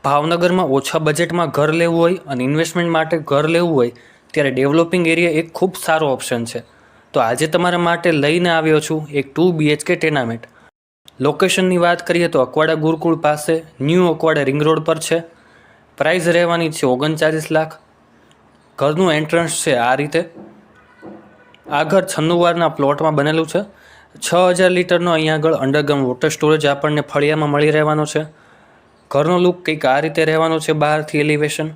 ભાવનગરમાં ઓછા બજેટમાં ઘર લેવું હોય અને ઇન્વેસ્ટમેન્ટ માટે ઘર લેવું હોય ત્યારે ડેવલપિંગ એરિયા એક ખૂબ સારો ઓપ્શન છે. તો આજે તમારા માટે લઈને આવ્યો છું એક 2 BHK ટેનામેન્ટ. લોકેશનની વાત કરીએ તો અકવાડા ગુરુકુળ પાસે ન્યૂ અકવાડા રિંગ રોડ પર છે. પ્રાઇસ રહેવાની છે 39 લાખ. ઘરનું એન્ટ્રન્સ છે આ રીતે. આ ઘર 96 વારના પ્લોટમાં બનેલું છે. 6000 લીટરનો અહીંયા આગળ અંડરગ્રાઉન્ડ વોટર સ્ટોરેજ આપણને ફળિયામાં મળી રહેવાનો છે. ઘરનો લુક કંઈક આ રીતે રહેવાનો છે બહારથી એલિવેશન.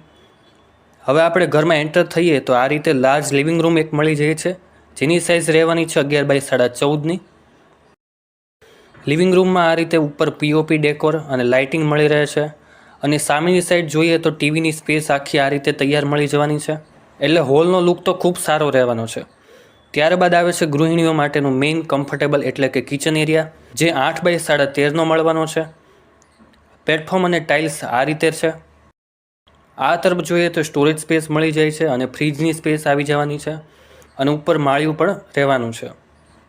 હવે આપણે ઘરમાં એન્ટર થઈએ તો આ રીતે લાર્જ લિવિંગ રૂમ એક મળી જાય છે, જેની સાઇઝ રહેવાની છે 11 બાય 14.5ની. લિવિંગ રૂમમાં આ રીતે ઉપર પીઓપી ડેકોર અને લાઇટિંગ મળી રહે છે. અને સામેની સાઈડ જોઈએ તો ટીવીની સ્પેસ આખી આ રીતે તૈયાર મળી જવાની છે. એટલે હોલનો લુક તો ખૂબ સારો રહેવાનો છે. ત્યારબાદ આવે છે ગૃહિણીઓ માટેનું મેઇન કમ્ફર્ટેબલ એટલે કે કિચન એરિયા, જે 8 બાય 13.5નો મળવાનો છે. પ્લેટફોર્મ અને ટાઇલ્સ આ રીતે છે. આ તરફ જોઈએ તો સ્ટોરેજ સ્પેસ મળી જાય છે અને ફ્રીજની સ્પેસ આવી જવાની છે અને ઉપર માળિયું પણ રહેવાનું છે.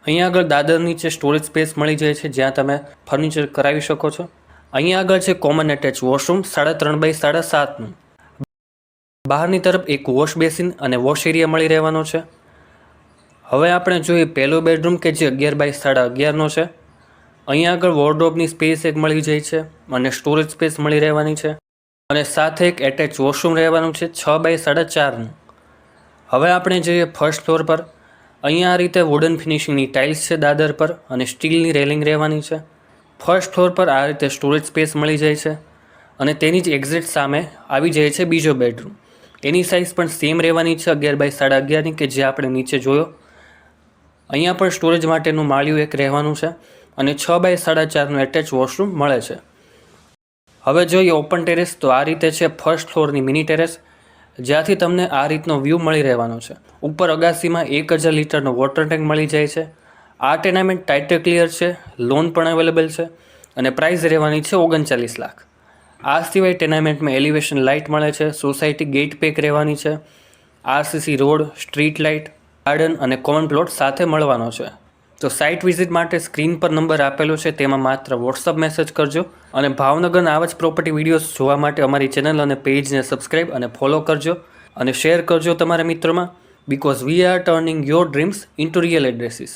અહીંયા આગળ દાદર નીચે સ્ટોરેજ સ્પેસ મળી જાય છે, જ્યાં તમે ફર્નિચર કરાવી શકો છો. અહીંયા આગળ છે કોમન એટેચ વોશરૂમ 3.5 બાય 7.5નું. બહારની તરફ એક વોશ બેસિન અને વોશ એરિયા મળી રહેવાનો છે. હવે આપણે જોઈએ પહેલો બેડરૂમ કે જે 11 બાય 11.5નો છે. અહીંયા આગળ વોર્ડરોબની સ્પેસ એક મળી જાય છે અને સ્ટોરેજ સ્પેસ મળી રહેવાની છે અને સાથે એક એટેચ વોશરૂમ રહેવાનું છે 6 બાય 4.5નું. હવે આપણે જોઈએ ફર્સ્ટ ફ્લોર પર. અહીંયા આ રીતે વુડન ફિનિશિંગની ટાઇલ્સ છે દાદર પર અને સ્ટીલની રેલિંગ રહેવાની છે. ફર્સ્ટ ફ્લોર પર આ રીતે સ્ટોરેજ સ્પેસ મળી જાય છે અને તેની જ એક્ઝેક્ટ સામે આવી જાય છે બીજો બેડરૂમ. એની સાઇઝ પણ સેમ રહેવાની છે 11 બાય 11.5ની કે જે આપણે નીચે જોયો. અહીંયા પણ સ્ટોરેજ માટેનું માળિયું એક રહેવાનું છે અને 6 બાય 4.5નું એટેચ વોશરૂમ મળે છે. હવે જોઈએ ઓપન ટેરેસ તો આ રીતે છે ફર્સ્ટ ફ્લોરની મિની ટેરેસ, જ્યાંથી તમને આ રીતનો વ્યૂ મળી રહેવાનો છે. ઉપર અગાસીમાં 1000 લીટરનો વોટર ટેન્ક મળી જાય છે. આ ટેનામેન્ટ ટાઇટલ ક્લિયર છે, લોન પણ અવેલેબલ છે અને પ્રાઇસ રહેવાની છે 39 લાખ. આ સિવાય ટેનામેન્ટમાં એલિવેશન લાઇટ મળે છે, સોસાયટી ગેટ પેક રહેવાની છે, RCC road, street light, garden અને કોમન પ્લોટ સાથે મળવાનો છે. તો સાઇટ વિઝિટ માટે સ્ક્રીન પર નંબર આપેલો છે, તેમાં માત્ર વોટ્સઅપ મેસેજ કરજો અને ભાવનગરના આવા જ પ્રોપર્ટી વિડીયોઝ જોવા માટે અમારી ચેનલ અને પેજને સબસ્ક્રાઈબ અને ફોલો કરજો અને શેર કરજો તમારા મિત્રોમાં. Because we are turning your dreams into real addresses.